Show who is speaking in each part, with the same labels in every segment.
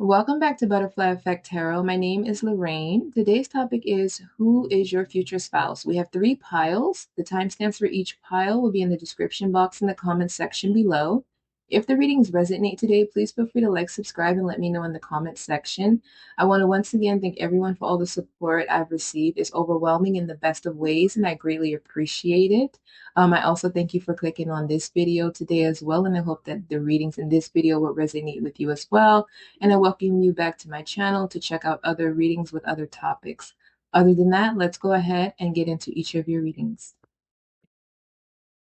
Speaker 1: Welcome back to Butterfly Effect Tarot. My name is Lorraine. Today's topic is who is your future spouse? We have three piles. The timestamps for each pile will be in the description box in the comments section below. If the readings resonate today, please feel free to like, subscribe, and let me know in the comments section. I want to once again thank everyone for all the support I've received. It's overwhelming in the best of ways, and I greatly appreciate it. I also thank you for clicking on this video today as well, and I hope that the readings in this video will resonate with you as well. And I welcome you back to my channel to check out other readings with other topics. Other than that, let's go ahead and get into each of your readings.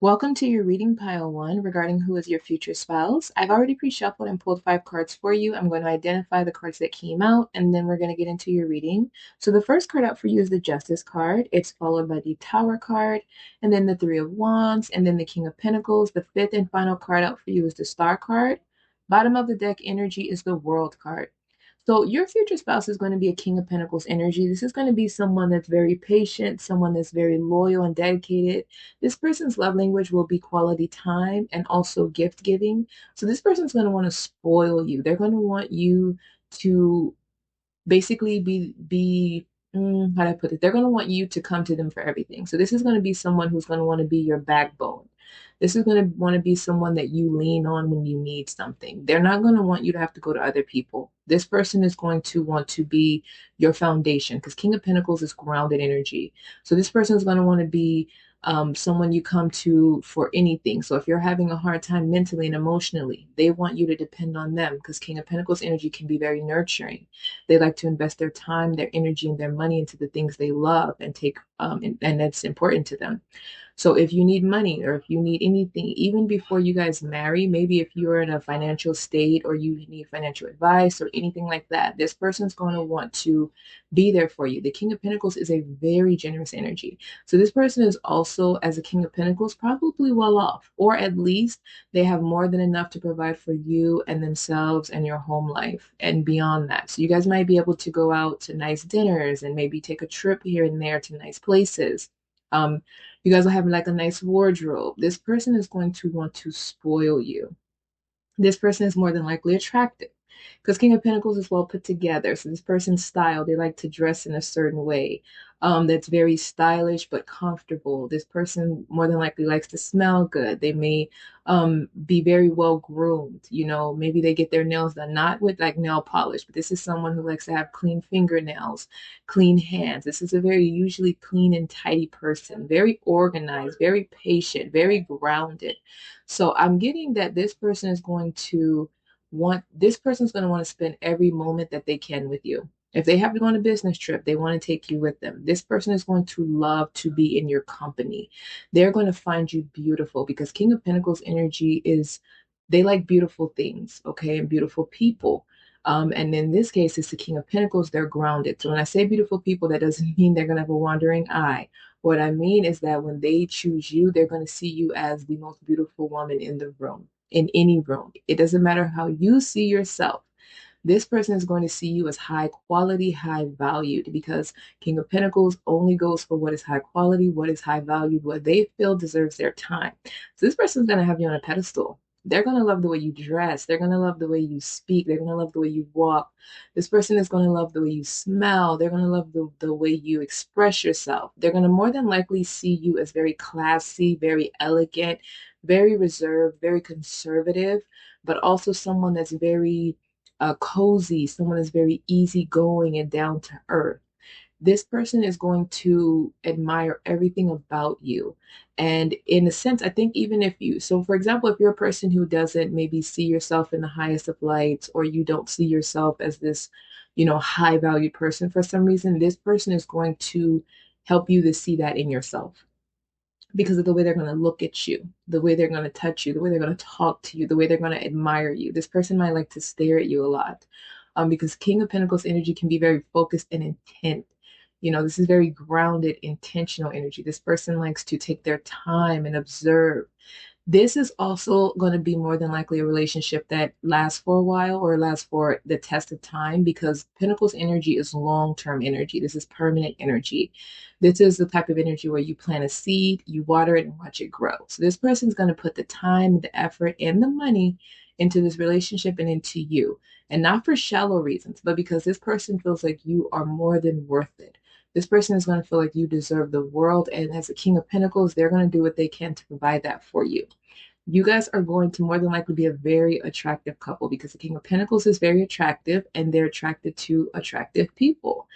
Speaker 1: Welcome to your reading pile one regarding who is your future spouse. I've already pre-shuffled and pulled 5 cards for you. I'm going to identify the cards that came out, and then we're going to get into your reading. So the first card out for you is the Justice card. It's followed by the Tower card, and then the Three of Wands, and then the King of Pentacles. The fifth and final card out for you is the Star card. Bottom of the deck energy is the World card. So your future spouse is going to be a King of Pentacles energy. This is going to be someone that's very patient, someone that's very loyal and dedicated. This person's love language will be quality time and also gift giving. So this person's going to want to spoil you. They're going to want you to basically how do I put it? They're going to want you to come to them for everything. So this is going to be someone who's going to want to be your backbone. This is going to want to be someone that you lean on when you need something. They're not going to want you to have to go to other people. This person is going to want to be your foundation because King of Pentacles is grounded energy. So this person is going to want to be someone you come to for anything. So if you're having a hard time mentally and emotionally, they want you to depend on them because King of Pentacles energy can be very nurturing. They like to invest their time, their energy, and their money into the things they love and take, and that's important to them. So if you need money or if you need anything, even before you guys marry, maybe if you're in a financial state or you need financial advice or anything like that, this person's going to want to be there for you. The King of Pentacles is a very generous energy. So this person is also, as a King of Pentacles, probably well off, or at least they have more than enough to provide for you and themselves and your home life and beyond that. So you guys might be able to go out to nice dinners and maybe take a trip here and there to nice places. You guys will have like a nice wardrobe. This person is going to want to spoil you. This person is more than likely attractive because King of Pentacles is well put together. So this person's style, they like to dress in a certain way that's very stylish but comfortable. This person more than likely likes to smell good. They may be very well groomed. You know, maybe they get their nails done, not with like nail polish, but this is someone who likes to have clean fingernails, clean hands. This is a very usually clean and tidy person, very organized, very patient, very grounded. So I'm getting that this person's going to want to spend every moment that they can with you. If they have to go on a business trip, they want to take you with them. This person is going to love to be in your company. They're going to find you beautiful because King of Pentacles energy is, they like beautiful things, okay, and beautiful people. And in this case, it's the King of Pentacles. They're grounded. So when I say beautiful people, that doesn't mean they're going to have a wandering eye. What I mean is that when they choose you, they're going to see you as the most beautiful woman in the room, in any room. It doesn't matter how you see yourself. This person is going to see you as high quality, high valued, because King of Pentacles only goes for what is high quality, what is high valued, what they feel deserves their time. So this person is going to have you on a pedestal. They're going to love the way you dress. They're going to love the way you speak. They're going to love the way you walk. This person is going to love the way you smell. They're going to love the way you express yourself. They're going to more than likely see you as very classy, very elegant, very reserved, very conservative, but also someone that's very cozy, someone that's very easygoing and down to earth. This person is going to admire everything about you. And in a sense, I think even if you, so for example, if you're a person who doesn't maybe see yourself in the highest of lights, or you don't see yourself as this, high valued person for some reason, this person is going to help you to see that in yourself because of the way they're going to look at you, the way they're going to touch you, the way they're going to talk to you, the way they're going to admire you. This person might like to stare at you a lot because King of Pentacles energy can be very focused and intent. This is very grounded, intentional energy. This person likes to take their time and observe. This is also going to be more than likely a relationship that lasts for a while or lasts for the test of time because Pentacles energy is long-term energy. This is permanent energy. This is the type of energy where you plant a seed, you water it and watch it grow. So this person's going to put the time, the effort, and the money into this relationship and into you. And not for shallow reasons, but because this person feels like you are more than worth it. This person is going to feel like you deserve the world. And as a King of Pentacles, they're going to do what they can to provide that for you. You guys are going to more than likely be a very attractive couple because the King of Pentacles is very attractive and they're attracted to attractive people.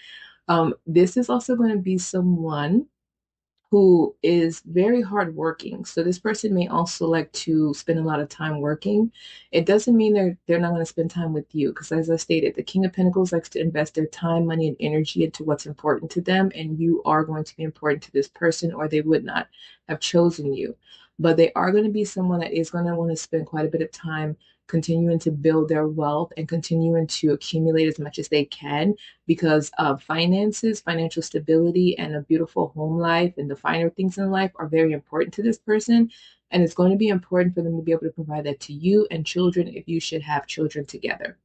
Speaker 1: This is also going to be someone who is very hardworking. So this person may also like to spend a lot of time working. It doesn't mean they're not going to spend time with you, because as I stated, the King of Pentacles likes to invest their time, money, and energy into what's important to them, and you are going to be important to this person, or they would not have chosen you. But they are going to be someone that is going to want to spend quite a bit of time continuing to build their wealth and continuing to accumulate as much as they can, because finances, financial stability, and a beautiful home life and the finer things in life are very important to this person. And it's going to be important for them to be able to provide that to you and children if you should have children together.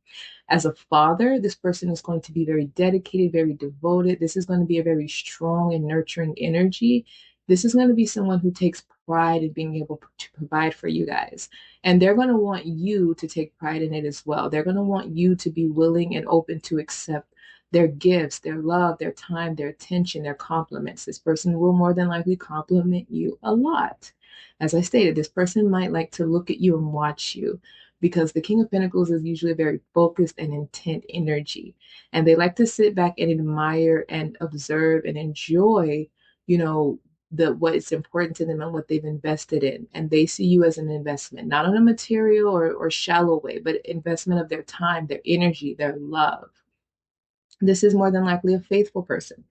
Speaker 1: As a father, this person is going to be very dedicated, very devoted. This is going to be a very strong and nurturing energy. This is going to be someone who takes pride in being able to provide for you guys. And they're going to want you to take pride in it as well. They're going to want you to be willing and open to accept their gifts, their love, their time, their attention, their compliments. This person will more than likely compliment you a lot. As I stated, this person might like to look at you and watch you, because the King of Pentacles is usually a very focused and intent energy. And they like to sit back and admire and observe and enjoy, you know, what is important to them and what they've invested in. And they see you as an investment, not on a material or shallow way, but investment of their time, their energy, their love. This is more than likely a faithful person.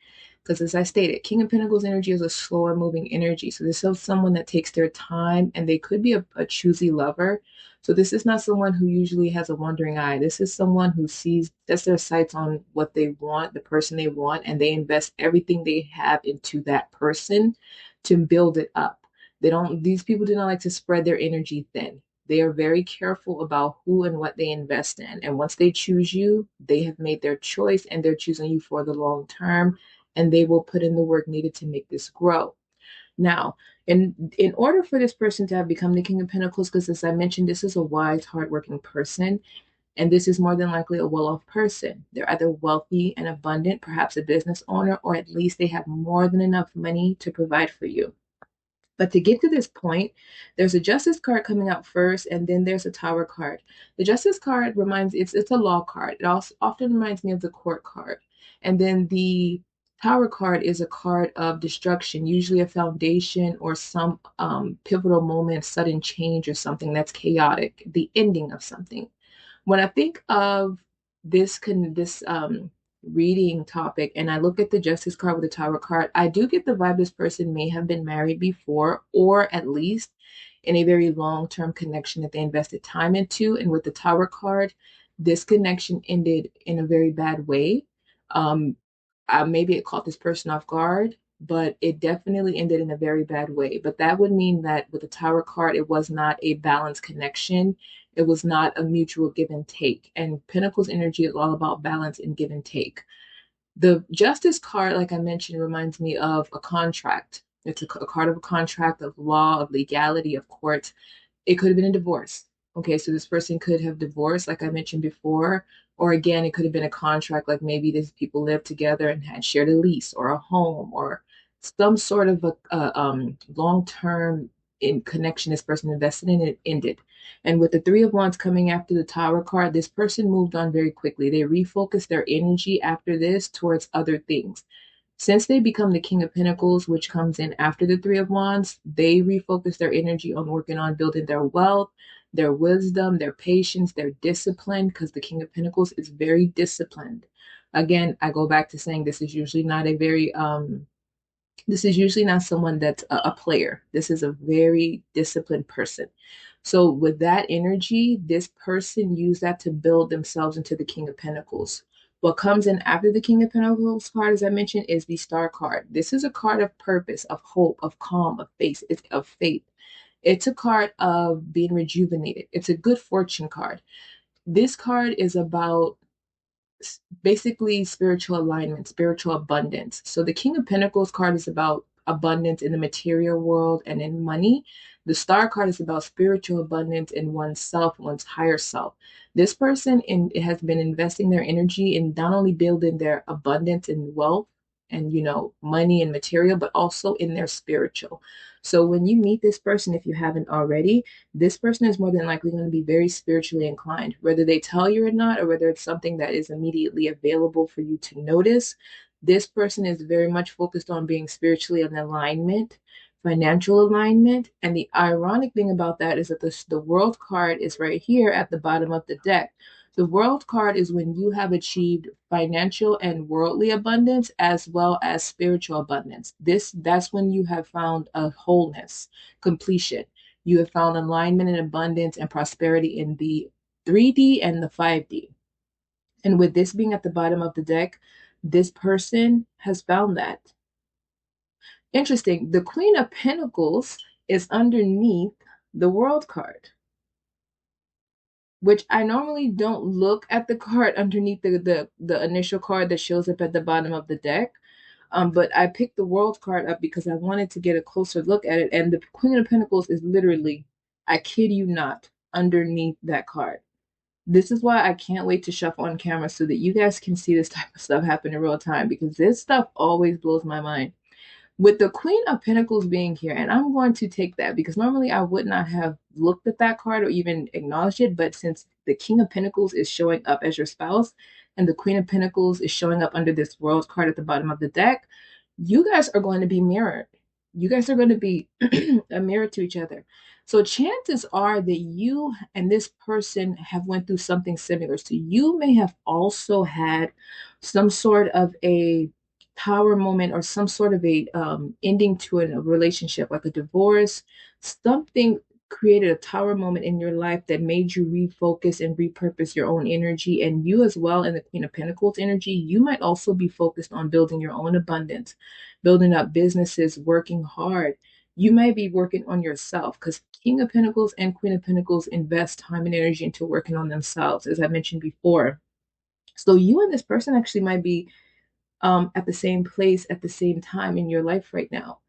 Speaker 1: Because as I stated, King of Pentacles energy is a slower moving energy. So this is someone that takes their time, and they could be a choosy lover. So this is not someone who usually has a wandering eye. This is someone who sets their sights on what they want, the person they want, and they invest everything they have into that person to build it up. These people do not like to spread their energy thin. They are very careful about who and what they invest in. And once they choose you, they have made their choice and they're choosing you for the long term, and they will put in the work needed to make this grow. Now, in order for this person to have become the King of Pentacles, because as I mentioned, this is a wise, hardworking person, and this is more than likely a well-off person. They're either wealthy and abundant, perhaps a business owner, or at least they have more than enough money to provide for you. But to get to this point, there's a justice card coming out first, and then there's a tower card. The justice card it's a law card. It also often reminds me of the court card. And then the tower card is a card of destruction, usually a foundation or some pivotal moment, sudden change or something that's chaotic, the ending of something. When I think of this reading topic and I look at the Justice card with the Tower card, I do get the vibe this person may have been married before, or at least in a very long-term connection that they invested time into. And with the Tower card, this connection ended in a very bad way. Um, Maybe it caught this person off guard, but it definitely ended in a very bad way. But that would mean that with the Tower card, it was not a balanced connection. It was not a mutual give and take. And Pentacles energy is all about balance and give and take. The Justice card, like I mentioned, reminds me of a contract. It's a card of a contract, of law, of legality, of court. It could have been a divorce. Okay, so this person could have divorced, like I mentioned before, or again, it could have been a contract, like maybe these people lived together and had shared a lease or a home or some sort of a long-term in connection this person invested in, it ended. And with the Three of Wands coming after the Tower card, this person moved on very quickly. They refocused their energy after this towards other things. Since they become the King of Pentacles, which comes in after the Three of Wands, they refocus their energy on working on building their wealth, their wisdom, their patience, their discipline, because the King of Pentacles is very disciplined. Again, I go back to saying this is usually not someone that's a player. This is a very disciplined person. So with that energy, this person used that to build themselves into the King of Pentacles. What comes in after the King of Pentacles card, as I mentioned, is the Star card. This is a card of purpose, of hope, of calm, of faith. It's of faith. It's a card of being rejuvenated. It's a good fortune card. This card is about basically spiritual alignment, spiritual abundance. So the King of Pentacles card is about abundance in the material world and in money. The star card is about spiritual abundance in oneself, one's higher self. This person has been investing their energy in not only building their abundance and wealth and, money and material, but also in their spiritual. So when you meet this person, if you haven't already, this person is more than likely going to be very spiritually inclined, whether they tell you or not, or whether it's something that is immediately available for you to notice. This person is very much focused on being spiritually in alignment, financial alignment. And the ironic thing about that is that the world card is right here at the bottom of the deck. The world card is when you have achieved financial and worldly abundance as well as spiritual abundance. That's when you have found a wholeness, completion. You have found alignment and abundance and prosperity in the 3D and the 5D. And with this being at the bottom of the deck, this person has found that. Interesting. The Queen of Pentacles is underneath the World card, which I normally don't look at the card underneath the initial card that shows up at the bottom of the deck. But I picked the World card up because I wanted to get a closer look at it. And the Queen of Pentacles is literally, I kid you not, underneath that card. This is why I can't wait to shuffle on camera so that you guys can see this type of stuff happen in real time, because this stuff always blows my mind. With the Queen of Pentacles being here, and I'm going to take that because normally I would not have looked at that card or even acknowledged it, but since the King of Pentacles is showing up as your spouse and the Queen of Pentacles is showing up under this World card at the bottom of the deck, you guys are going to be mirrored. You guys are going to be a mirror to each other. So chances are that you and this person have went through something similar. So you may have also had some sort of a power moment or some sort of a ending to a relationship, like a divorce. Something created a tower moment in your life that made you refocus and repurpose your own energy. And you as well, in the Queen of Pentacles energy, you might also be focused on building your own abundance, building up businesses, working hard. You may be working on yourself because King of Pentacles and Queen of Pentacles invest time and energy into working on themselves, as I mentioned before. So you and this person actually might be at the same place at the same time in your life right now.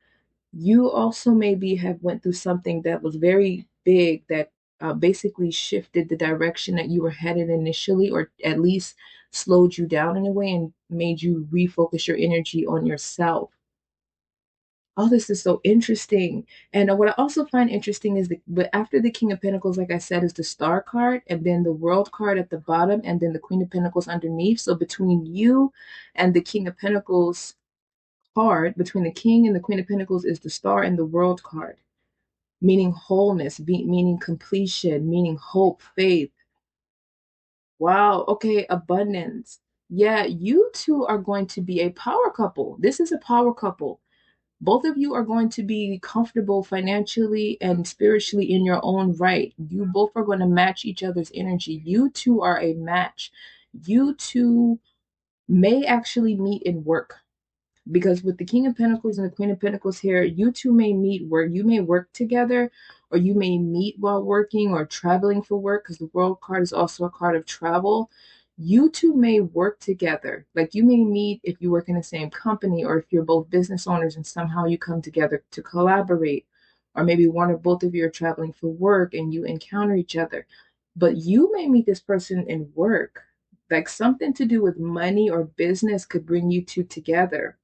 Speaker 1: You also maybe have went through something that was very big that basically shifted the direction that you were headed initially, or at least slowed you down in a way and made you refocus your energy on yourself. Oh, this is so interesting. And what I also find interesting is but after the King of Pentacles, like I said, is the Star card, and then the World card at the bottom, and then the Queen of Pentacles underneath. So between you and the King of Pentacles card, between the King and the Queen of Pentacles, is the Star and the World card, meaning wholeness, meaning completion, meaning hope, faith. Wow. Okay. Abundance. Yeah, you two are going to be a power couple. This is a power couple. Both of you are going to be comfortable financially and spiritually in your own right. You both are going to match each other's energy. You two are a match. You two may actually meet in work, because with the King of Pentacles and the Queen of Pentacles here, you two may meet where you may work together, or you may meet while working or traveling for work, because the World card is also a card of travel. You two may work together. Like you may meet if you work in the same company, or if you're both business owners and somehow you come together to collaborate, or maybe one or both of you are traveling for work and you encounter each other. But you may meet this person in work. Like something to do with money or business could bring you two together,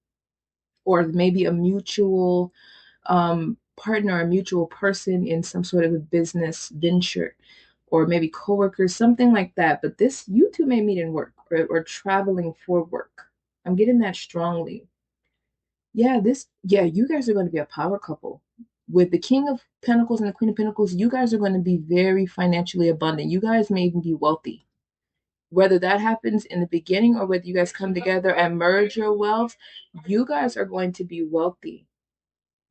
Speaker 1: or maybe a mutual partner, a mutual person in some sort of a business venture, or maybe coworkers, something like that. But this, you two may meet in work, or traveling for work. I'm getting that strongly. Yeah, you guys are going to be a power couple. With the King of Pentacles and the Queen of Pentacles, you guys are going to be very financially abundant. You guys may even be wealthy. Whether that happens in the beginning or whether you guys come together and merge your wealth, you guys are going to be wealthy.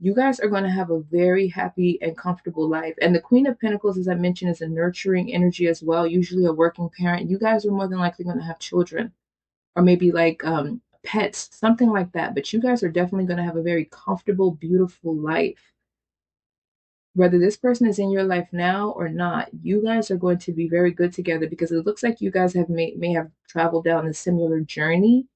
Speaker 1: You guys are going to have a very happy and comfortable life. And the Queen of Pentacles, as I mentioned, is a nurturing energy as well, usually a working parent. You guys are more than likely going to have children, or maybe like pets, something like that. But you guys are definitely going to have a very comfortable, beautiful life. Whether this person is in your life now or not, you guys are going to be very good together, because it looks like you guys may have traveled down a similar journey,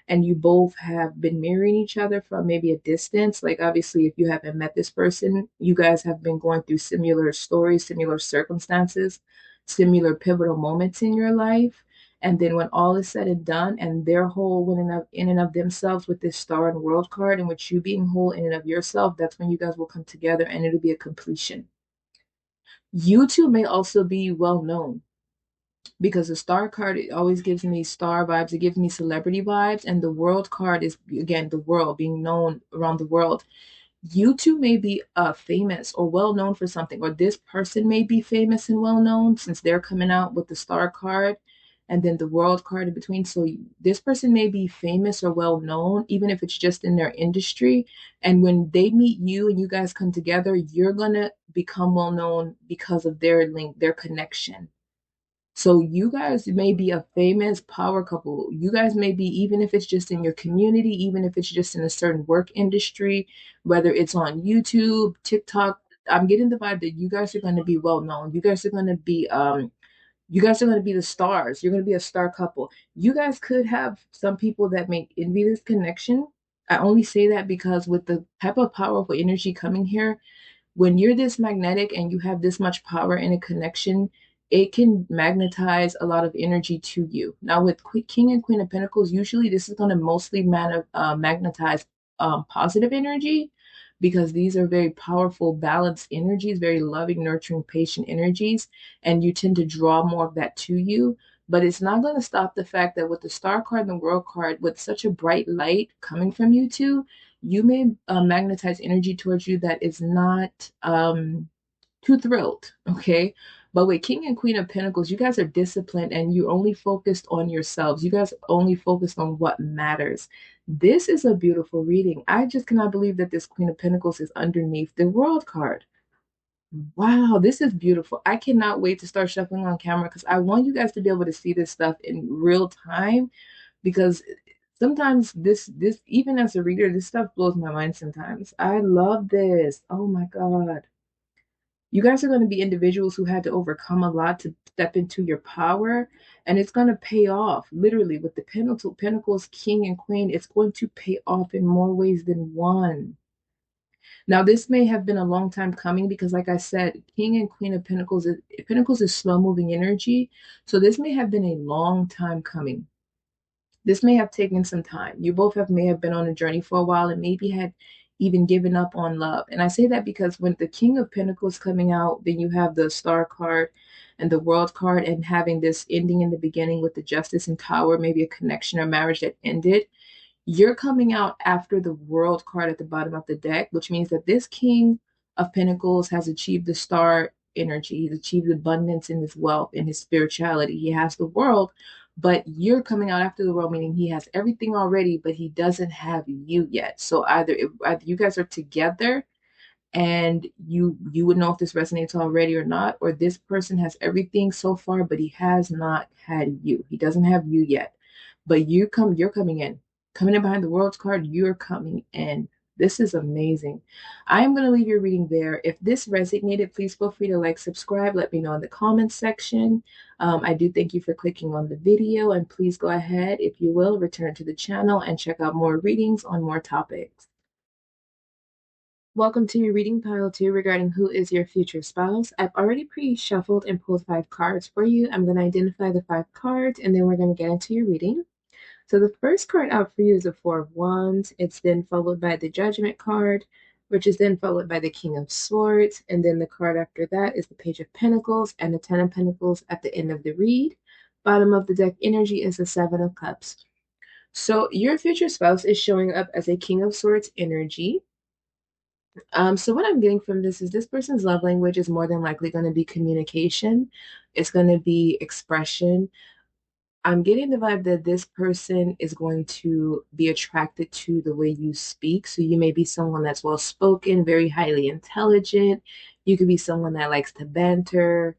Speaker 1: and you both have been mirroring each other from maybe a distance. Like, obviously, if you haven't met this person, you guys have been going through similar stories, similar circumstances, similar pivotal moments in your life. And then when all is said and done, and they're whole in and of themselves with this star and world card, and with you being whole in and of yourself, that's when you guys will come together and it'll be a completion. You two may also be well known because the star card, it always gives me star vibes, it gives me celebrity vibes, and the world card is again the world, being known around the world. You two may be famous or well known for something, or this person may be famous and well known since they're coming out with the star card and then the world card in between. So this person may be famous or well known, even if it's just in their industry. And when they meet you and you guys come together, you're gonna become well known because of their link, their connection. So you guys may be a famous power couple. You guys may be, even if it's just in your community, even if it's just in a certain work industry, whether it's on YouTube, TikTok. I'm getting the vibe that you guys are going to be well known. You guys are going to be the stars. You're going to be a star couple. You guys could have some people that may envy this connection. I only say that because with the type of powerful energy coming here, when you're this magnetic and you have this much power in a connection, it can magnetize a lot of energy to you. Now, with King and Queen of Pentacles, usually this is going to mostly magnetize positive energy because these are very powerful, balanced energies, very loving, nurturing, patient energies, and you tend to draw more of that to you. But it's not going to stop the fact that with the star card and the world card, with such a bright light coming from you two, you may magnetize energy towards you that is not too thrilled, okay? But with King and Queen of Pentacles, you guys are disciplined and you only focused on yourselves. You guys only focused on what matters. This is a beautiful reading. I just cannot believe that this Queen of Pentacles is underneath the World card. Wow, this is beautiful. I cannot wait to start shuffling on camera because I want you guys to be able to see this stuff in real time because sometimes this even as a reader, this stuff blows my mind sometimes. I love this. Oh my God. You guys are going to be individuals who had to overcome a lot to step into your power, and it's going to pay off. Literally, with the Pentacles, King and Queen, it's going to pay off in more ways than one. Now, this may have been a long time coming because, like I said, King and Queen of Pentacles is slow moving energy. So this may have been a long time coming. This may have taken some time. You both may have been on a journey for a while and maybe had even given up on love. And I say that because when the King of Pentacles coming out, then you have the Star card and the World card, and having this ending in the beginning with the Justice and Tower, maybe a connection or marriage that ended. You're coming out after the World card at the bottom of the deck, which means that this King of Pentacles has achieved the star energy. He's achieved abundance in his wealth, in his spirituality. He has the world, but you're coming out after the world, meaning he has everything already, but he doesn't have you yet. So either you guys are together and you would know if this resonates already or not, or this person has everything so far but he has not had you. He doesn't have you yet, but you're coming in behind the World's card. You're coming in. This is amazing. I am going to leave your reading there. If this resonated, please feel free to like, subscribe, let me know in the comments section. I do thank you for clicking on the video, and please go ahead, if you will, return to the channel and check out more readings on more topics. Welcome to your reading pile 2 regarding who is your future spouse. I've already pre-shuffled and pulled 5 cards for you. I'm going to identify the 5 cards and then we're going to get into your reading. So the first card out for you is the Four of Wands. It's then followed by the Judgment card, which is then followed by the King of Swords. And then the card after that is the Page of Pentacles and the Ten of Pentacles at the end of the read. Bottom of the deck energy is the Seven of Cups. So your future spouse is showing up as a King of Swords energy. So what I'm getting from this person's love language is more than likely going to be communication. It's going to be expression. I'm getting the vibe that this person is going to be attracted to the way you speak. So you may be someone that's well spoken, very highly intelligent. You could be someone that likes to banter.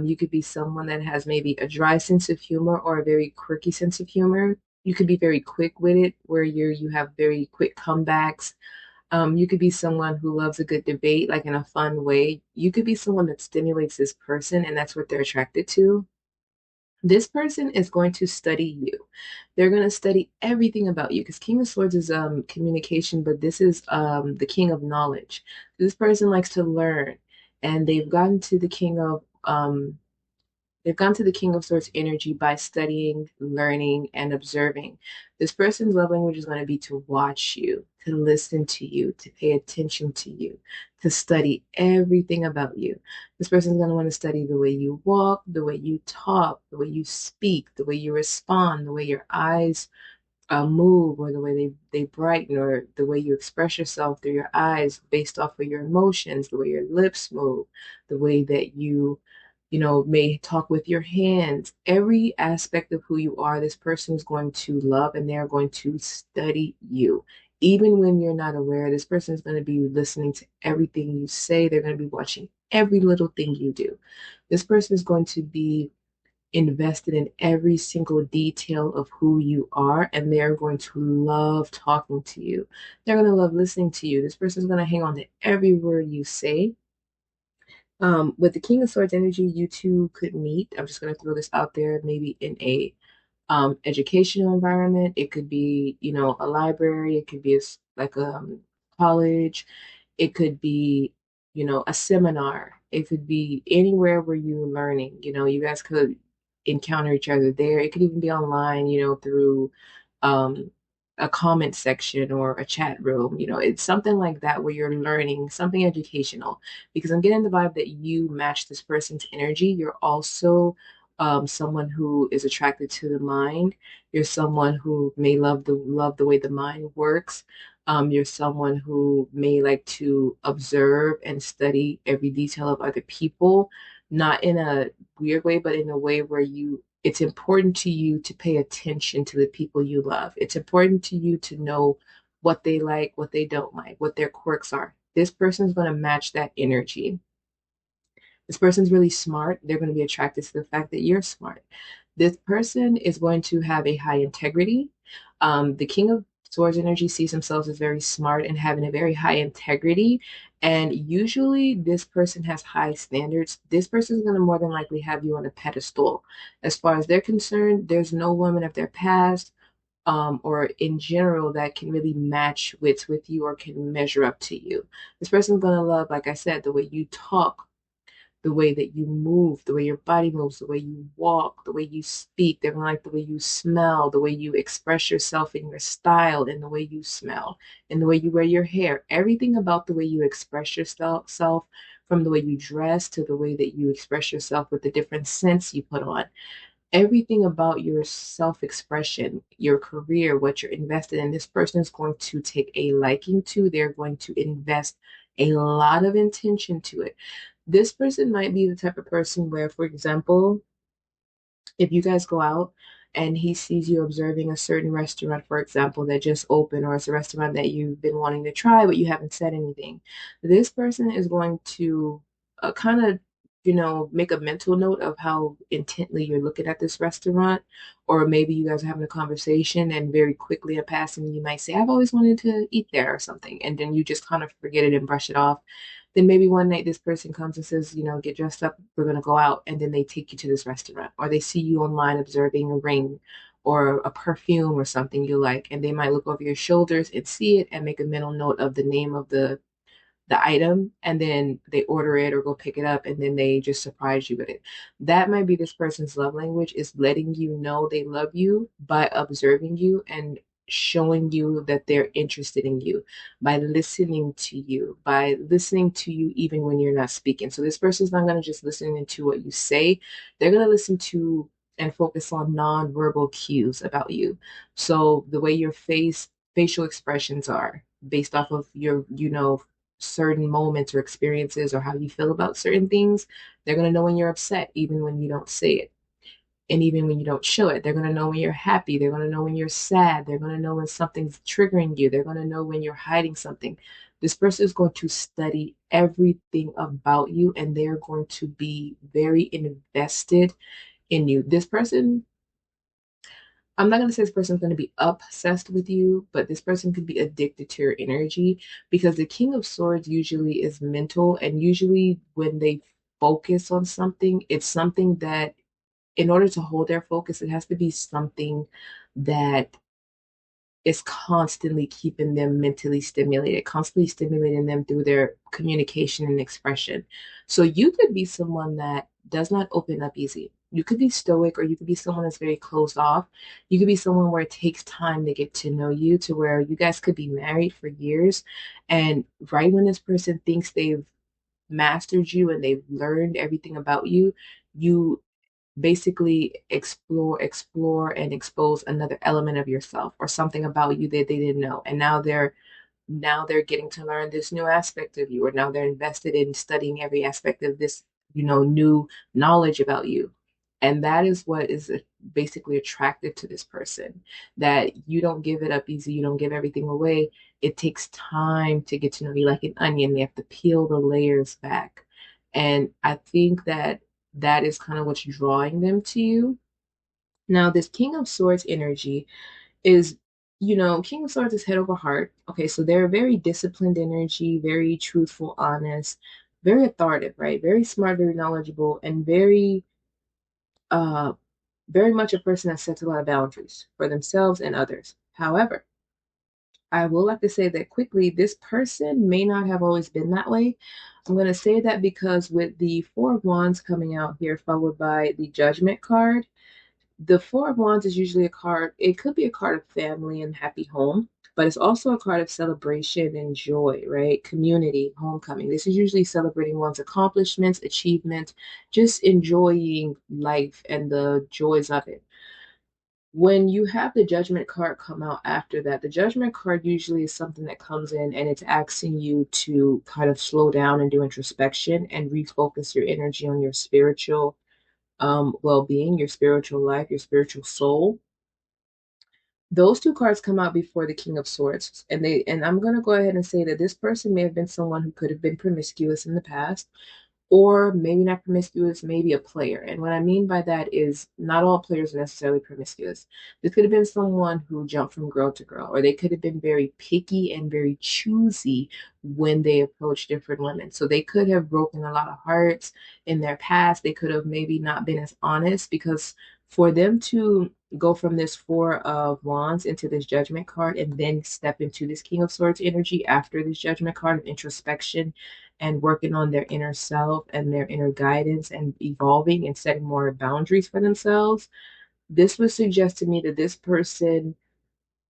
Speaker 1: You could be someone that has maybe a dry sense of humor or a very quirky sense of humor. You could be very quick with it, where you have very quick comebacks. You could be someone who loves a good debate, like in a fun way. You could be someone that stimulates this person, and that's what they're attracted to. This person is going to study you. They're going to study everything about you because King of Swords is communication, but this is the King of Knowledge. This person likes to learn, and they've gone to the King of Swords energy by studying, learning, and observing. This person's love language is going to be to watch you, to listen to you, to pay attention to you, to study everything about you. This person's going to want to study the way you walk, the way you talk, the way you speak, the way you respond, the way your eyes move, or the way they brighten, or the way you express yourself through your eyes based off of your emotions, the way your lips move, the way that you may talk with your hands. Every aspect of who you are, this person is going to love, and they're going to study you. Even when you're not aware, this person is going to be listening to everything you say. They're going to be watching every little thing you do. This person is going to be invested in every single detail of who you are, and they're going to love talking to you. They're going to love listening to you. This person is going to hang on to every word you say. With the King of Swords energy, you two could meet. I'm just going to throw this out there, maybe in a educational environment. It could be, a library. It could be like a college. It could be, a seminar. It could be anywhere where you're learning. You guys could encounter each other there. It could even be online, through um, a comment section or a chat room. It's something like that where you're learning something educational. Because I'm getting the vibe that you match this person's energy. You're also someone who is attracted to the mind. You're someone who may love the way the mind works. You're someone who may like to observe and study every detail of other people, not in a weird way, but in a way where it's important to you to pay attention to the people you love. It's important to you to know what they like, what they don't like, what their quirks are. This person's going to match that energy. This person's really smart. They're going to be attracted to the fact that you're smart. This person is going to have a high integrity. The King of Swords energy sees themselves as very smart and having a very high integrity. And usually, this person has high standards. This person is going to more than likely have you on a pedestal. As far as they're concerned, there's no woman of their past, or in general, that can really match wits with you or can measure up to you. This person's going to love, like I said, the way you talk, the way that you move, the way your body moves, the way you walk, the way you speak. They're gonna like the way you smell, the way you express yourself in your style, and the way you smell, and the way you wear your hair. Everything about the way you express yourself, from the way you dress to the way that you express yourself with the different scents you put on. Everything about your self-expression, your career, what you're invested in, this person is going to take a liking to. They're going to invest a lot of intention to it. This person might be the type of person where, for example, if you guys go out and he sees you observing a certain restaurant, for example, that just opened, or it's a restaurant that you've been wanting to try, but you haven't said anything, this person is going to kind of, make a mental note of how intently you're looking at this restaurant. Or maybe you guys are having a conversation, and very quickly in passing, you might say, I've always wanted to eat there or something. And then you just kind of forget it and brush it off. Then maybe one night this person comes and says, get dressed up, we're going to go out. And then they take you to this restaurant, or they see you online observing a ring or a perfume or something you like. And they might look over your shoulders and see it and make a mental note of the name of the item, and then they order it or go pick it up, and then they just surprise you with it. That might be this person's love language, is letting you know they love you by observing you and showing you that they're interested in you, by listening to you even when you're not speaking. So this person's not going to just listen to what you say. They're going to listen to and focus on non-verbal cues about you. So the way your facial expressions are based off of your, certain moments or experiences, or how you feel about certain things. They're going to know when you're upset, even when you don't say it. And even when you don't show it. They're going to know when you're happy. They're going to know when you're sad. They're going to know when something's triggering you. They're going to know when you're hiding something. This person is going to study everything about you, and they're going to be very invested in you. This person, I'm not going to say this person's going to be obsessed with you, but this person could be addicted to your energy, because the King of Swords usually is mental, and usually when they focus on something, it's something that in order to hold their focus, it has to be something that is constantly keeping them mentally stimulated, constantly stimulating them through their communication and expression. So you could be someone that does not open up easy. You could be stoic, or you could be someone that's very closed off. You could be someone where it takes time to get to know you, to where you guys could be married for years. And right when this person thinks they've mastered you and they've learned everything about you, you basically explore and expose another element of yourself or something about you that they didn't know, and now they're getting to learn this new aspect of you, or now they're invested in studying every aspect of this, new knowledge about you. And that is what is basically attractive to this person, that you don't give it up easy, you don't give everything away. It takes time to get to know you, like an onion. They have to peel the layers back. And I think that that is kind of what's drawing them to you. Now, this King of Swords energy is, King of Swords is head over heart. Okay, so they're a very disciplined energy, very truthful, honest, very authoritative, right? Very smart, very knowledgeable, and uh, very much a person that sets a lot of boundaries for themselves and others. However, I will like to say that quickly, this person may not have always been that way. I'm going to say that because with the Four of Wands coming out here, followed by the Judgment card, the Four of Wands is usually a card, it could be a card of family and happy home, but it's also a card of celebration and joy, right? Community, homecoming. This is usually celebrating one's accomplishments, achievements, just enjoying life and the joys of it. When you have the Judgment card come out after that, the Judgment card usually is something that comes in and it's asking you to kind of slow down and do introspection and refocus your energy on your spiritual well-being, your spiritual life, your spiritual soul. Those two cards come out before the King of Swords, and I'm gonna go ahead and say that this person may have been someone who could have been promiscuous in the past, or maybe not promiscuous, maybe a player. And what I mean by that is not all players are necessarily promiscuous. This could have been someone who jumped from girl to girl, or they could have been very picky and very choosy when they approach different women. So they could have broken a lot of hearts in their past. They could have maybe not been as honest, because for them to go from this Four of Wands into this Judgment card and then step into this King of Swords energy after this Judgment card of introspection and working on their inner self and their inner guidance and evolving and setting more boundaries for themselves, this would suggest to me that this person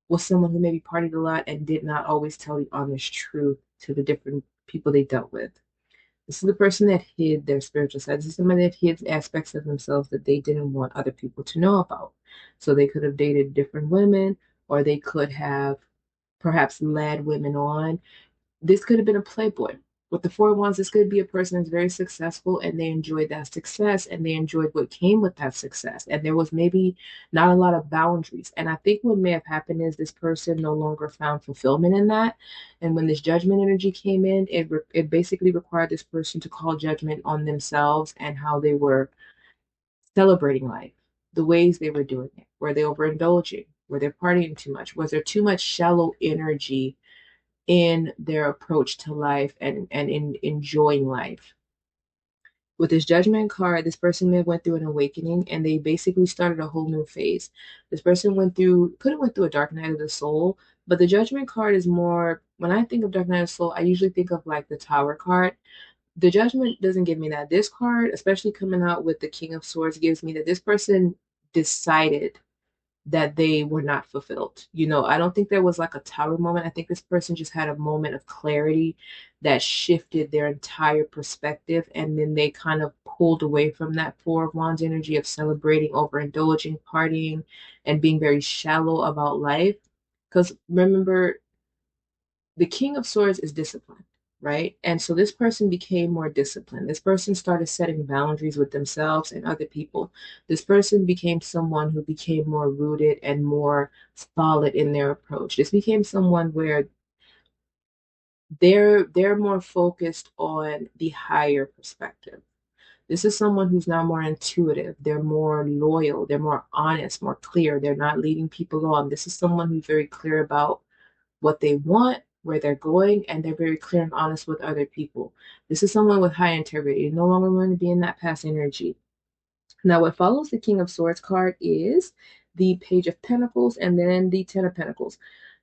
Speaker 1: was someone who maybe partied a lot and did not always tell the honest truth to the different people they dealt with. This is the person that hid their spiritual side. This is somebody that hid aspects of themselves that they didn't want other people to know about. So they could have dated different women, or they could have perhaps led women on. This could have been a playboy. With the Four of Wands, this could be a person that's very successful and they enjoyed that success and they enjoyed what came with that success. And there was maybe not a lot of boundaries. And I think what may have happened is this person no longer found fulfillment in that. And when this Judgment energy came in, it basically required this person to call judgment on themselves and how they were celebrating life, the ways they were doing it. Were they overindulging? Were they partying too much? Was there too much shallow energy in their approach to life and in enjoying life? With this Judgment card, this person may have went through an awakening and they basically started a whole new phase. This person could have went through a dark night of the soul, but the Judgment card is more, when I think of dark night of the soul, I usually think of like the Tower card. The Judgment doesn't give me that. This card, especially coming out with the King of Swords, gives me that this person decided that they were not fulfilled. I don't think there was like a tower moment. I think this person just had a moment of clarity that shifted their entire perspective. And then they kind of pulled away from that Four of Wands energy of celebrating, overindulging, partying, and being very shallow about life. Because remember, the King of Swords is disciplined, right? And so this person became more disciplined. This person started setting boundaries with themselves and other people. This person became someone who became more rooted and more solid in their approach. This became someone where they're more focused on the higher perspective. This is someone who's now more intuitive. They're more loyal. They're more honest, more clear. They're not leading people on. This is someone who's very clear about what they want, where they're going, and they're very clear and honest with other people. This is someone with high integrity. You no longer want to be in that past energy. Now, what follows the King of Swords card is the Page of Pentacles and then the Ten of Pentacles.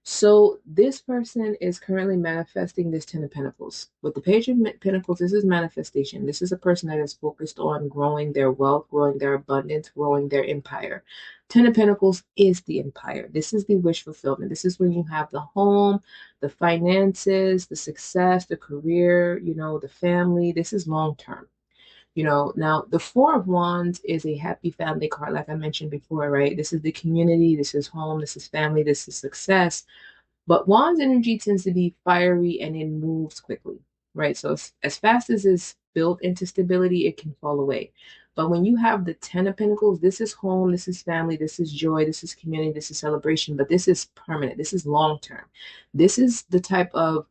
Speaker 1: So this person is currently manifesting this Ten of Pentacles. With the Page of Pentacles, this is manifestation. This is a person that is focused on growing their wealth, growing their abundance, growing their empire. Ten of Pentacles is the empire. This is the wish fulfillment. This is when you have the home, the finances, the success, the career, the family. This is long term. Now the Four of Wands is a happy family card, like I mentioned before, right? This is the community, this is home, this is family, this is success. But Wands energy tends to be fiery and it moves quickly, right? So as fast as it's built into stability, it can fall away. But when you have the Ten of Pentacles, this is home, this is family, this is joy, this is community, this is celebration, but this is permanent, this is long term. This is the type of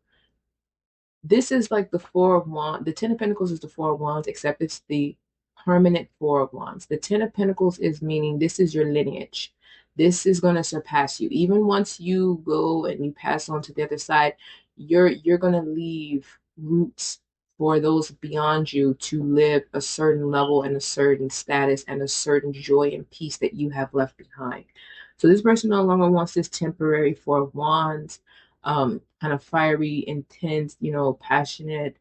Speaker 1: this is like the Four of Wands. The Ten of Pentacles is the Four of Wands, except it's the permanent Four of Wands. The Ten of Pentacles is meaning this is your lineage. This is going to surpass you. Even once you go and you pass on to the other side, you're going to leave roots for those beyond you to live a certain level and a certain status and a certain joy and peace that you have left behind. So this person no longer wants this temporary Four of Wands, kind of fiery, intense, passionate,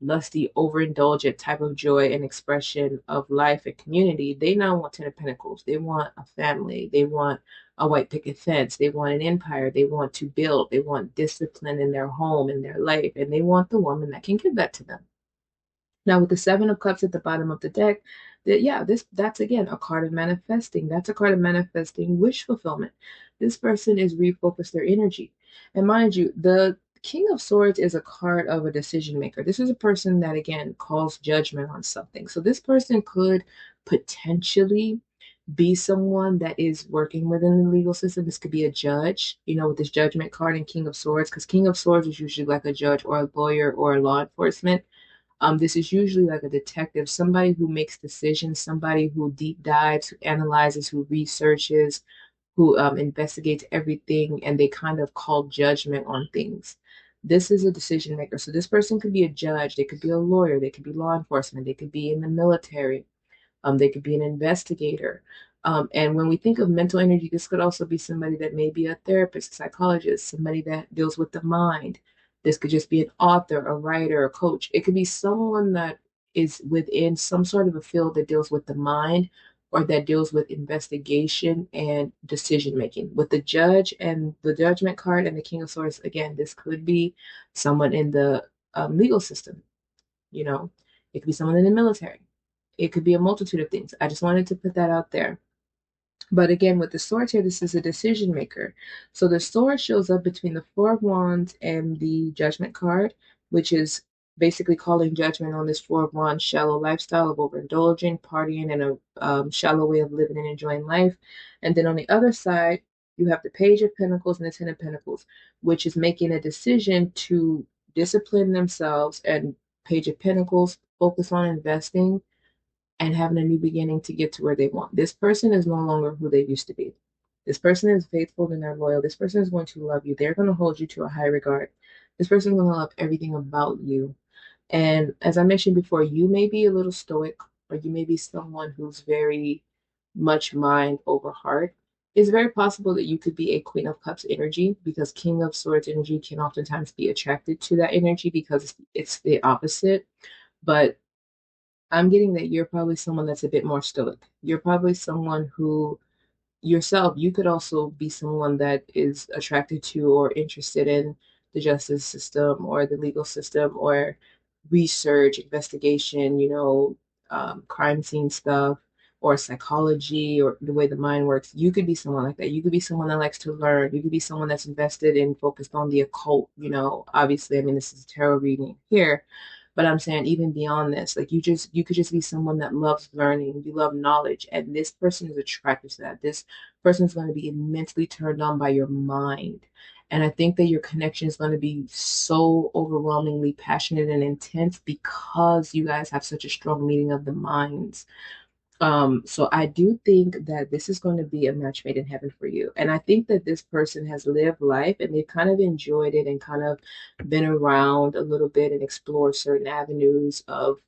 Speaker 1: lusty, overindulgent type of joy and expression of life and community. They now want Ten of Pentacles. They want a family. They want a white picket fence. They want an empire. They want to build. They want discipline in their home, in their life, and they want the woman that can give that to them. Now with the Seven of Cups at the bottom of the deck, that's again a card of manifesting. That's a card of manifesting wish fulfillment. This person is refocused their energy. And mind you, the King of Swords is a card of a decision maker. This is a person that again calls judgment on something. So this person could potentially be someone that is working within the legal system. This could be a judge, with this judgment card and King of Swords, because King of Swords is usually like a judge or a lawyer or a law enforcement. This is usually like a detective, somebody who makes decisions, somebody who deep dives, who analyzes, who researches, who investigates everything, and they kind of call judgment on things. This is a decision maker. So this person could be a judge, they could be a lawyer, they could be law enforcement, they could be in the military, they could be an investigator. And when we think of mental energy, this could also be somebody that may be a therapist, a psychologist, somebody that deals with the mind. This could just be an author, a writer, a coach. It could be someone that is within some sort of a field that deals with the mind or that deals with investigation and decision making. With the judge and the judgment card and the King of Swords, again, this could be someone in the legal system, you know, it could be someone in the military. It could be a multitude of things. I just wanted to put that out there. But again, with the swords here, this is a decision maker. So the sword shows up between the Four of Wands and the Judgment card, which is basically calling judgment on this Four of Wands shallow lifestyle of overindulging, partying, and a shallow way of living and enjoying life. And then on the other side, you have the Page of Pentacles and the Ten of Pentacles, which is making a decision to discipline themselves. And Page of Pentacles focus on investing and having a new beginning to get to where they want. This person is no longer who they used to be. This person is faithful and they're loyal. This person is going to love you. They're going to hold you to a high regard. This person is going to love everything about you. And as I mentioned before, you may be a little stoic, or you may be someone who's very much mind over heart. It's very possible that you could be a Queen of Cups energy, because King of Swords energy can oftentimes be attracted to that energy because it's the opposite. But I'm getting that you're probably someone that's a bit more stoic. You're probably someone who yourself, you could also be someone that is attracted to or interested in the justice system or the legal system or research, investigation, crime scene stuff or psychology or the way the mind works. You could be someone like that. You could be someone that likes to learn. You could be someone that's invested and focused on the occult. Obviously, I mean, this is a tarot reading here, but I'm saying even beyond this, like you could just be someone that loves learning, you love knowledge, and this person is attracted to that. This person is going to be immensely turned on by your mind. And I think that your connection is going to be so overwhelmingly passionate and intense because you guys have such a strong meeting of the minds. So I do think that this is going to be a match made in heaven for you. And I think that this person has lived life and they've kind of enjoyed it and kind of been around a little bit and explored certain avenues of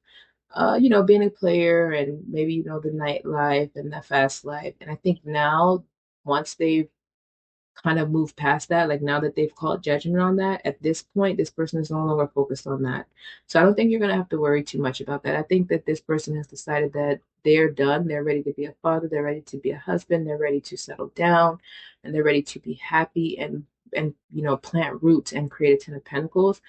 Speaker 1: being a player and maybe, the nightlife and the fast life. And I think now, once they've kind of moved past that, like now that they've called judgment on that, at this point, this person is no longer focused on that. So I don't think you're going to have to worry too much about that. I think that this person has decided that they're done. They're ready to be a father. They're ready to be a husband. They're ready to settle down, and they're ready to be happy and plant roots and create a 10 of Pentacles.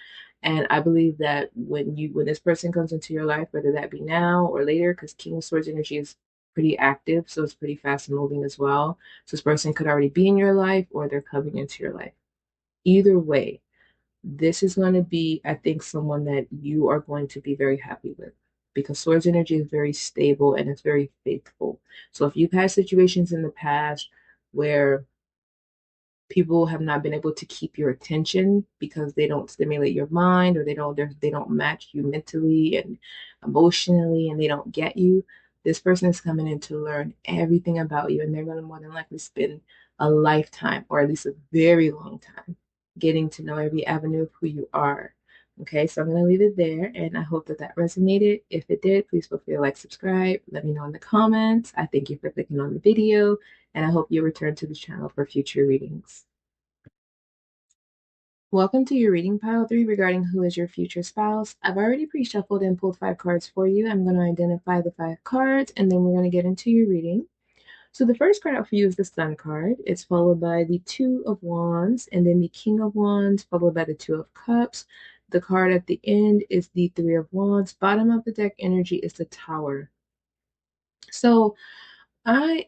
Speaker 1: And I believe that when this person comes into your life, whether that be now or later, because King of Swords energy is pretty active, so it's pretty fast moving as well. So this person could already be in your life or they're coming into your life. Either way, this is going to be, I think, someone that you are going to be very happy with, because Swords energy is very stable and it's very faithful. So if you've had situations in the past where people have not been able to keep your attention because they don't stimulate your mind, or they don't match you mentally and emotionally, and they don't get you, this person is coming in to learn everything about you, and they're going to more than likely spend a lifetime, or at least a very long time, getting to know every avenue of who you are. Okay, so I'm going to leave it there, and I hope that that resonated. If it did, please feel free to like, subscribe, let me know in the comments. I thank you for clicking on the video, and I hope you return to the channel for future readings. Welcome to your reading pile 3 regarding who is your future spouse. I've already pre-shuffled and pulled 5 cards for you. I'm going to identify the 5 cards, and then we're going to get into your reading. So the first card out for you is the Sun card. It's followed by the Two of Wands, and then the King of Wands, followed by the Two of Cups. The card at the end is the Three of Wands. Bottom of the deck energy is the Tower. So I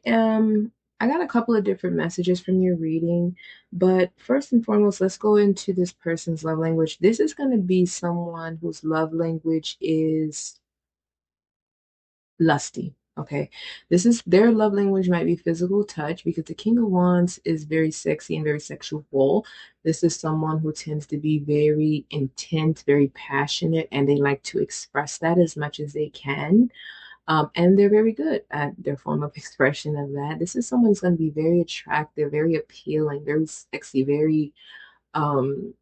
Speaker 1: got a couple of different messages from your reading, but first and foremost, let's go into this person's love language. This is going to be someone whose love language is lusty. Okay, this is their love language, might be physical touch, because the King of Wands is very sexy and very sexual. This is someone who tends to be very intense, very passionate, and they like to express that as much as they can. And they're very good at their form of expression of that. This is someone who's going to be very attractive, very appealing, very sexy, um,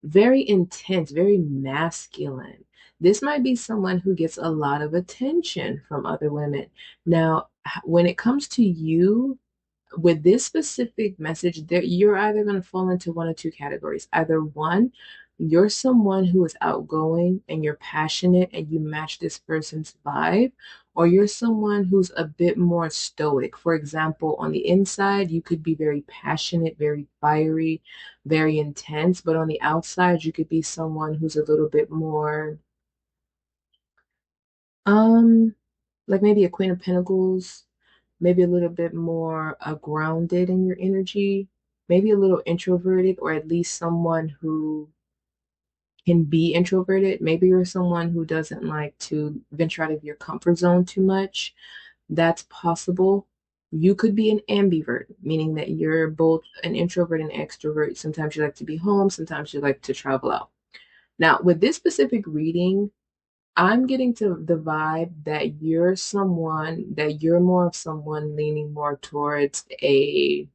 Speaker 1: very intense, very masculine. This might be someone who gets a lot of attention from other women. Now, when it comes to you, with this specific message, there you're either going to fall into one of two categories. Either one, you're someone who is outgoing and you're passionate and you match this person's vibe, or you're someone who's a bit more stoic. For example, on the inside, you could be very passionate, very fiery, very intense, but on the outside, you could be someone who's a little bit more, um, like maybe a Queen of Pentacles, maybe a little bit more grounded in your energy, maybe a little introverted, or at least someone who can be introverted. Maybe you're someone who doesn't like to venture out of your comfort zone too much. That's possible. You could be an ambivert, meaning that you're both an introvert and extrovert. Sometimes you like to be home, sometimes you like to travel out. Now, with this specific reading, I'm getting to the vibe that you're more of someone leaning more towards a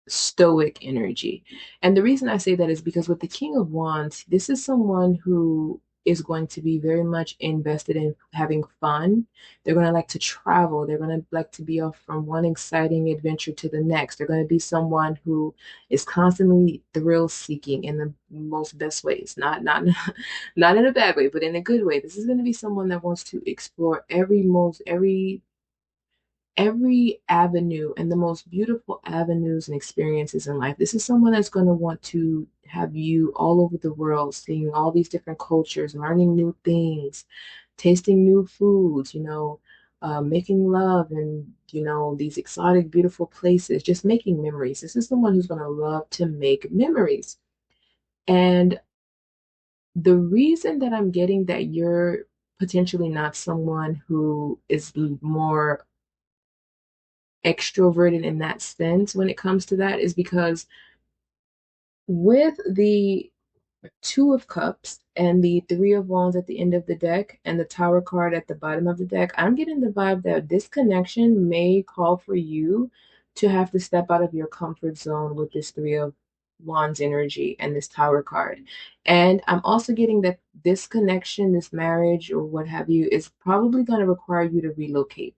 Speaker 1: stoic energy. And the reason I say that is because with the King of Wands, this is someone who is going to be very much invested in having fun. They're going to like to travel. They're going to like to be off from one exciting adventure to the next. They're going to be someone who is constantly thrill seeking in the most best ways. Not in a bad way, but in a good way. This is going to be someone that wants to explore every avenue and the most beautiful avenues and experiences in life. This is someone that's going to want to have you all over the world, seeing all these different cultures, learning new things, tasting new foods, making love and, these exotic, beautiful places, just making memories. This is someone who's going to love to make memories. And the reason that I'm getting that you're potentially not someone who is more extroverted in that sense when it comes to that is because with the Two of Cups and the Three of Wands at the end of the deck and the Tower card at the bottom of the deck, I'm getting the vibe that this connection may call for you to have to step out of your comfort zone with this Three of Wands energy and this Tower card. And I'm also getting that this connection, this marriage or what have you, is probably going to require you to relocate.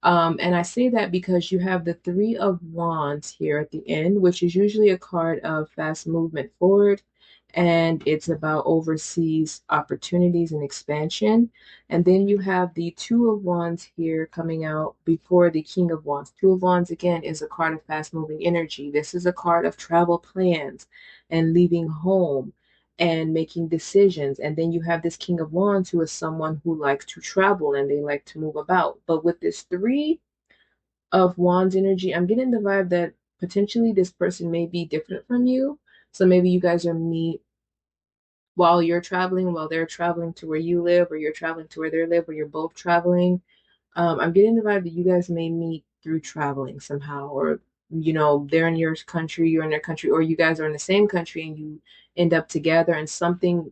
Speaker 1: And I say that because you have the Three of Wands here at the end, which is usually a card of fast movement forward. And it's about overseas opportunities and expansion. And then you have the Two of Wands here coming out before the King of Wands. Two of Wands, again, is a card of fast moving energy. This is a card of travel plans and leaving home and making decisions. And then you have this King of Wands, who is someone who likes to travel and they like to move about. But with this Three of Wands energy, I'm getting the vibe that potentially this person may be different from you. So maybe you guys are meet while you're traveling, while they're traveling to where you live, or you're traveling to where they live, or you're both traveling. I'm getting the vibe that you guys may meet through traveling somehow, or they're in your country, you're in their country, or you guys are in the same country and you end up together and something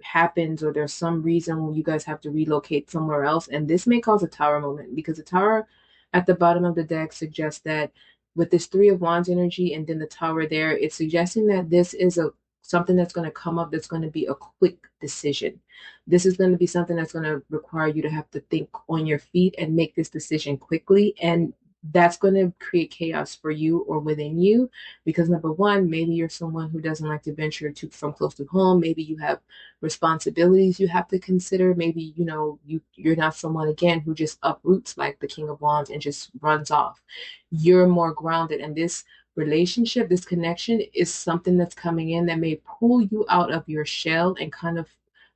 Speaker 1: happens or there's some reason when you guys have to relocate somewhere else. And this may cause a tower moment because the tower at the bottom of the deck suggests that with this Three of Wands energy and then the tower there, it's suggesting that this is a something that's going to come up that's going to be a quick decision. This is going to be something that's going to require you to have to think on your feet and make this decision quickly. And that's going to create chaos for you or within you because number one, maybe you're someone who doesn't like to venture to from close to home. Maybe you have responsibilities you have to consider. Maybe, you're not someone again who just uproots like the King of Wands and just runs off. You're more grounded, and this relationship, this connection is something that's coming in that may pull you out of your shell and kind of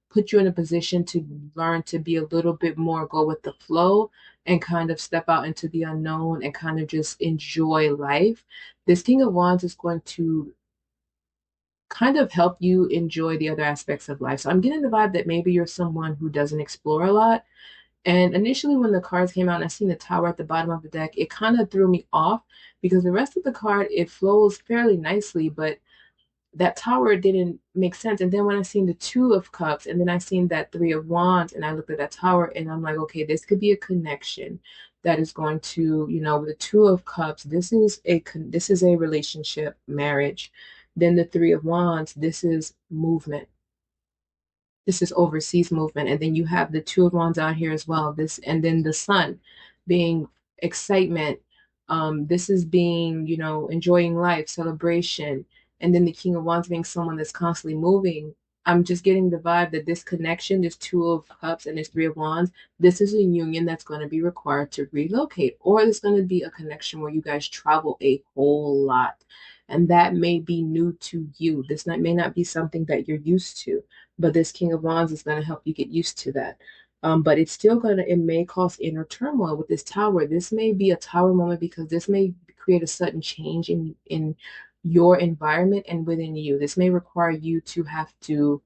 Speaker 1: put you in a position to learn to be a little bit more go with the flow and kind of step out into the unknown and kind of just enjoy life. This King of Wands is going to kind of help you enjoy the other aspects of life. So I'm getting the vibe that maybe you're someone who doesn't explore a lot. And initially, when the cards came out and I seen the tower at the bottom of the deck, it kind of threw me off because the rest of the card, it flows fairly nicely, but that tower didn't make sense. And then when I seen the Two of Cups and then I seen that Three of Wands and I looked at that tower and I'm like, okay, this could be a connection that is going to, with the Two of Cups, this is a relationship, marriage. Then the Three of Wands, this is movement, this is overseas movement. And then you have the Two of Wands out here as well. This and then the Sun being excitement. This is being, enjoying life, celebration. And then the King of Wands being someone that's constantly moving. I'm just getting the vibe that this connection, this Two of Cups and this Three of Wands, this is a union that's going to be required to relocate, or there's going to be a connection where you guys travel a whole lot. And that may be new to you. May not be something that you're used to, but this King of Wands is going to help you get used to that. But it's still it may cause inner turmoil with this tower. This may be a tower moment because this may create a sudden change in your environment and within you. This may require you to have to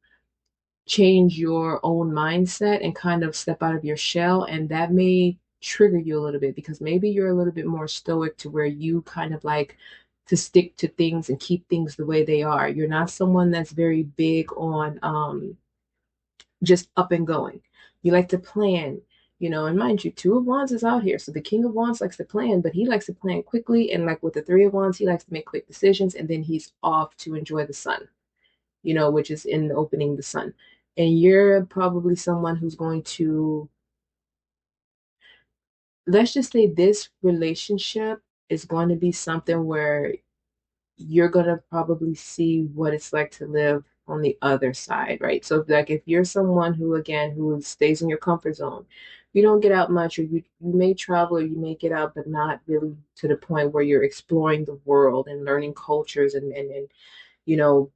Speaker 1: change your own mindset and kind of step out of your shell. And that may trigger you a little bit because maybe you're a little bit more stoic to where you kind of like to stick to things and keep things the way they are. You're not someone that's very big on just up and going. You like to plan, and mind you, Two of Wands is out here. So the King of Wands likes to plan, but he likes to plan quickly. And like with the Three of Wands, he likes to make quick decisions and then he's off to enjoy the sun, which is in opening the sun. And you're probably someone who's going to, let's just say this relationship is going to be something where you're going to probably see what it's like to live on the other side, right? So like if you're someone who again who stays in your comfort zone, you don't get out much, or you may travel or you may get out, but not really to the point where you're exploring the world and learning cultures and you know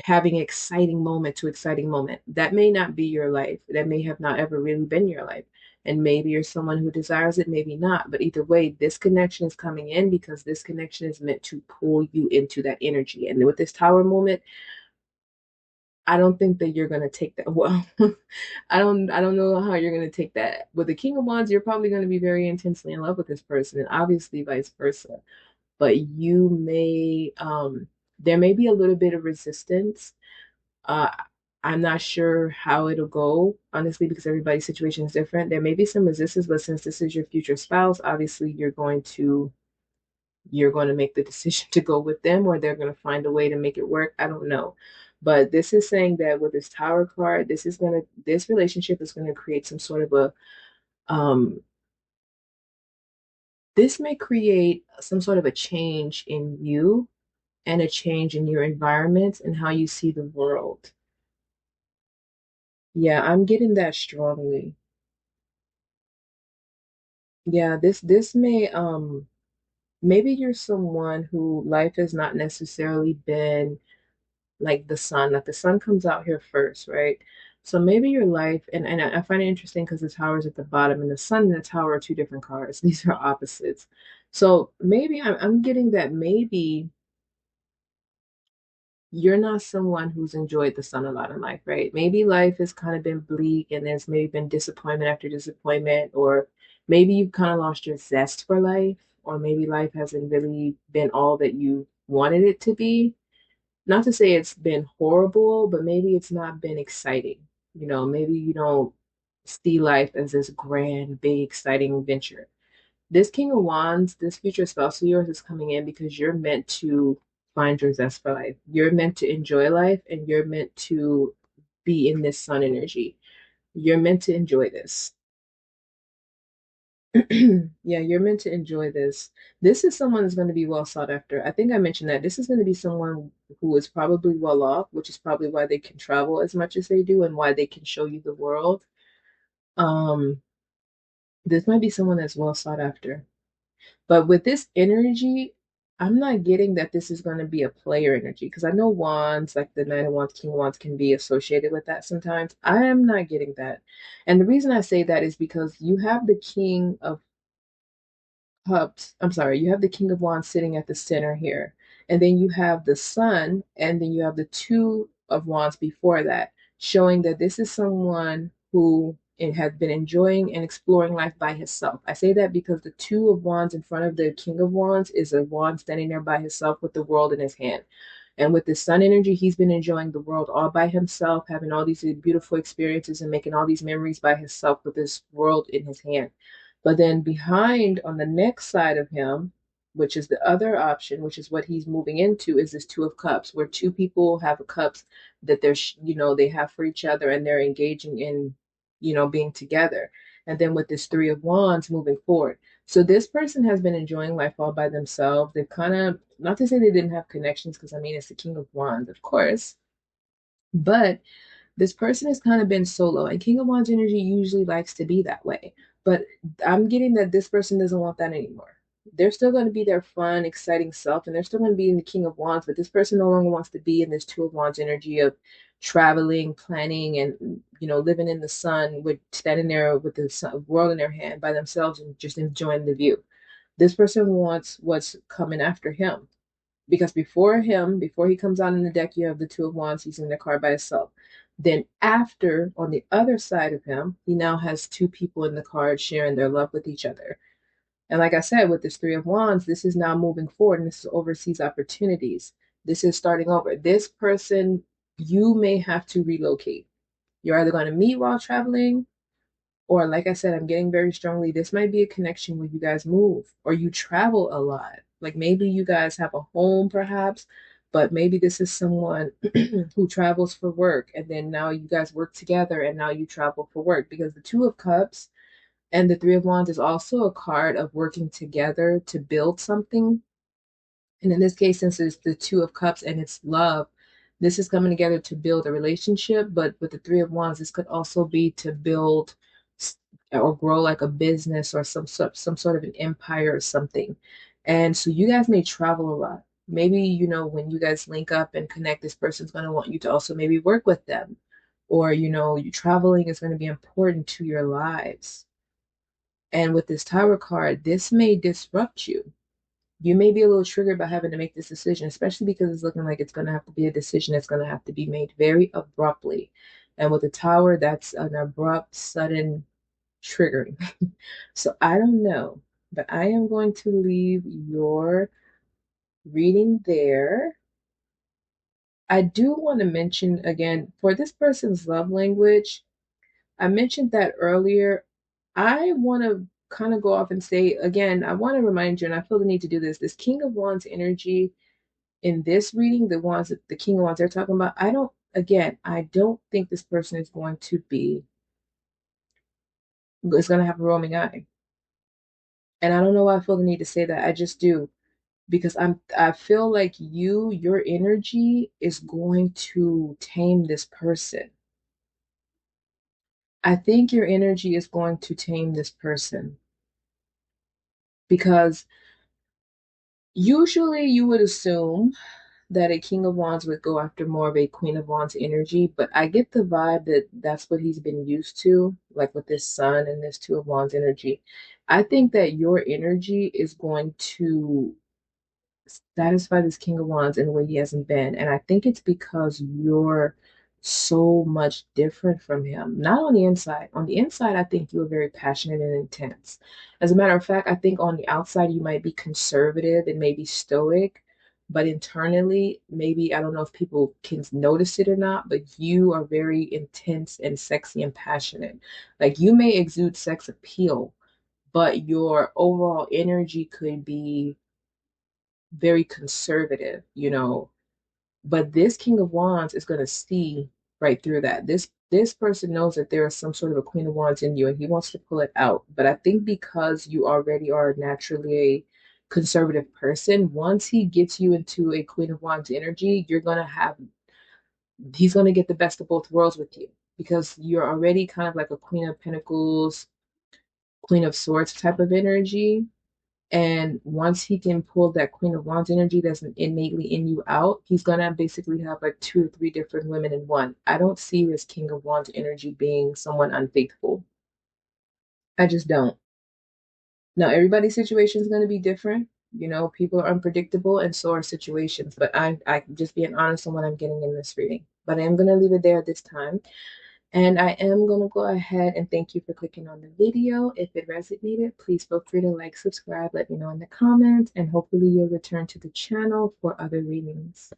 Speaker 1: having exciting moment to exciting moment. That may not be your life. That may have not ever really been your life. And maybe you're someone who desires it, maybe not. But either way, this connection is coming in because this connection is meant to pull you into that energy. And with this tower moment, I don't think that you're gonna take that well. I don't know how you're gonna take that. With the King of Wands, you're probably gonna be very intensely in love with this person, and obviously vice versa. But there may be a little bit of resistance. uh, I'm not sure how it'll go, honestly, because everybody's situation is different. There may be some resistance, but since this is your future spouse, obviously you're going to you're going to make the decision to go with them or they're going to find a way to make it work. I don't know. But this is saying that with this Tower card, this relationship is going to create some sort of a um this may create some sort of a change in you and a change in your environment and how you see the world. Yeah, I'm getting that strongly. Yeah, this may maybe you're someone who life has not necessarily been like the sun, like the sun comes out here first, right? So maybe your life, and I find it interesting because the tower is at the bottom and the sun and the tower are two different cards. These are opposites. So maybe I'm getting that maybe you're not someone who's enjoyed the sun a lot in life, right? Maybe life has kind of been bleak and there's maybe been disappointment after disappointment, or maybe you've kind of lost your zest for life, or maybe life hasn't really been all that you wanted it to be. Not to say it's been horrible, but maybe it's not been exciting. Maybe you don't see life as this grand, big, exciting adventure. This King of Wands, this future spouse of yours is coming in because you're meant to find your zest for life. You're meant to enjoy life and you're meant to be in this sun energy. You're meant to enjoy this. Yeah, you're meant to enjoy this. This is someone that's going to be well sought after. I think I mentioned that this is going to be someone who is probably well off, which is probably why they can travel as much as they do and why they can show you the world. Um, this might be someone that's well sought after. But with this energy, I'm not getting that this is going to be a player energy because I know wands, like the Nine of Wands, King of Wands, can be associated with that sometimes. I am not getting that. And the reason I say that is because you have the King of Cups, I'm sorry, you have the King of Wands sitting at the center here. And then you have the Sun, and then you have the Two of Wands before that, showing that this is someone who has been enjoying and exploring life by himself. I say that because the Two of Wands in front of the King of Wands is a wand standing there by himself with the world in his hand. And with the sun energy, he's been enjoying the world all by himself, having all these beautiful experiences and making all these memories by himself with this world in his hand. But then behind on the next side of him, which is the other option, which is what he's moving into, is this Two of Cups, where two people have cups that they have for each other and they're engaging in, being together. And then with this Three of Wands moving forward. So this person has been enjoying life all by themselves. They've kind of, not to say they didn't have connections, because I mean, it's the King of Wands, of course, but this person has kind of been solo, and King of Wands energy usually likes to be that way. But I'm getting that this person doesn't want that anymore. They're still going to be their fun, exciting self, and they're still going to be in the King of Wands, but this person no longer wants to be in this Two of Wands energy of traveling, planning, and living in the sun, with standing there with the world in their hand by themselves and just enjoying the view. This person wants what's coming after him. Because before him, before he comes out in the deck, you have the Two of Wands. He's in the card by himself. Then after, on the other side of him, he now has two people in the card sharing their love with each other. And like I said, with this Three of Wands, this is now moving forward, and this is overseas opportunities. This is starting over. This person, you may have to relocate. You're either going to meet while traveling, or, like I said, I'm getting very strongly, this might be a connection where you guys move or you travel a lot. Like maybe you guys have a home, perhaps, but maybe this is someone who travels for work and then now you guys work together and now you travel for work, because the Two of Cups and the Three of Wands is also a card of working together to build something. And in this case, since it's the Two of Cups and it's love, this is coming together to build a relationship. But with the Three of Wands, this could also be to build or grow like a business or some sort of an empire or something. And so you guys may travel a lot. Maybe, when you guys link up and connect, this person's going to want you to also maybe work with them. Or, you traveling is going to be important to your lives. And with this Tower card, this may disrupt you. You may be a little triggered by having to make this decision, especially because it's looking like it's going to have to be a decision that's going to have to be made very abruptly. And with the Tower, that's an abrupt, sudden triggering. So I don't know, but I am going to leave your reading there. I do want to mention again, for this person's love language, I mentioned that earlier. I want to kind of go off and say again, I want to remind you, and I feel the need to do this King of Wands energy in this reading, the King of Wands they're talking about, I don't think this person is going to be, is going to have a roaming eye. And I don't know why I feel the need to say that. I just do. Because I feel like your energy is going to tame this person. I think your energy is going to tame this person because usually you would assume that a King of Wands would go after more of a Queen of Wands energy, but I get the vibe that that's what he's been used to, like with this Sun and this Two of Wands energy. I think that your energy is going to satisfy this King of Wands in a way he hasn't been. And I think it's because you're so much different from him. Not on the inside. On the inside, I think you're very passionate and intense. As a matter of fact, I think on the outside, you might be conservative and maybe stoic. But internally, maybe I don't know if people can notice it or not, but you are very intense and sexy and passionate. Like you may exude sex appeal, but your overall energy could be very conservative, But this King of Wands is going to see right through that. This person knows that there is some sort of a Queen of Wands in you, and he wants to pull it out. But I think because you already are naturally a conservative person, once he gets you into a Queen of Wands energy, he's going to get the best of both worlds with you because you're already kind of like a Queen of Pentacles, Queen of Swords type of energy. And once he can pull that Queen of Wands energy that's innately in you out, he's gonna basically have like two or three different women in one. I don't see this King of Wands energy being someone unfaithful. I just don't. Now, everybody's situation is going to be different. People are unpredictable, and so are situations. But I'm just being honest on what I'm getting in this reading. But I am going to leave it there at this time. And I am going to go ahead and thank you for clicking on the video. If it resonated, please feel free to like, subscribe, let me know in the comments, and hopefully you'll return to the channel for other readings.